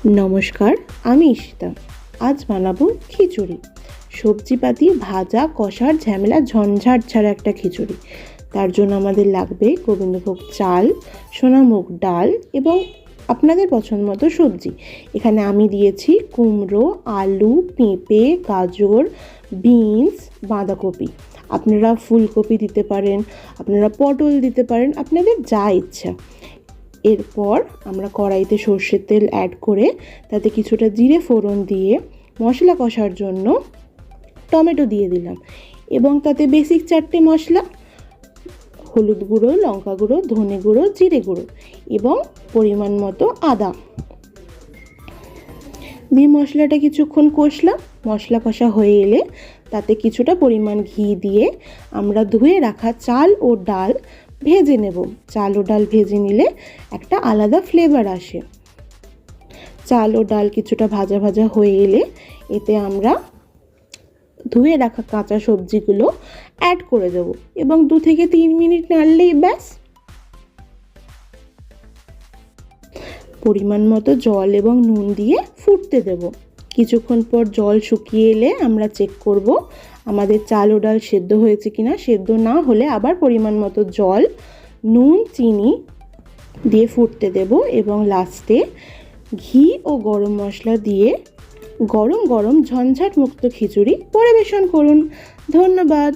নমস্কার, আমি ঈশিতা। আজ বানাবো খিচুড়ি। সবজিপাতি ভাজা কষার ঝামেলা ঝঞ্ঝাট ছাড়া একটা খিচুড়ি। তার জন্য আমাদের লাগবে গোবিন্দভোগ চাল, সোনামুগ ডাল এবং আপনাদের পছন্দ মতো সবজি। এখানে আমি দিয়েছি কুমড়ো, আলু, পেঁপে, গাজর, বিনস, বাঁধাকপি। আপনারা ফুলকপি দিতে পারেন, আপনারা পটল দিতে পারেন, আপনাদের যা ইচ্ছা। এরপর আমরা কড়াইতে সর্ষের তেল অ্যাড করে তাতে কিছুটা জিরে ফোড়ন দিয়ে মশলা কষার জন্য টমেটো দিয়ে দিলাম এবং তাতে বেসিক 4টে মশলা: হলুদ গুঁড়ো, লঙ্কা গুঁড়ো, ধনে গুঁড়ো, জিরে গুঁড়ো এবং পরিমাণ মতো আদা দিয়ে মশলাটা কিছুক্ষণ কষলাম। মশলা কষা হয়ে এলে তাতে কিছুটা পরিমাণ ঘি দিয়ে আমরা ধুয়ে রাখা চাল ও ডাল ভেজে নেব। চাল ও ডাল ভেজে নিলে একটা আলাদা ফ্লেভার আসে। চাল ও ডাল কিছুটা ভাজা ভাজা হয়ে এলে এতে আমরা ধুয়ে রাখা কাঁচা সবজিগুলো অ্যাড করে দেব এবং 2 থেকে 3 মিনিট নাড়লেই ব্যাস। পরিমাণ মতো জল এবং নুন দিয়ে ফুটতে দেব। কিছুক্ষণ পর জল শুকিয়ে এলে আমরা চেক করব আমাদের চাল ও ডাল সেদ্ধ হয়েছে কিনা। সেদ্ধ না হলে আবার পরিমাণ মতো জল, নুন, চিনি দিয়ে ফুটতে দেব এবং লাস্টে ঘি ও গরম মশলা দিয়ে গরম গরম ঝঞ্ঝাট মুক্ত খিচুড়ি পরিবেশন করুন। ধন্যবাদ।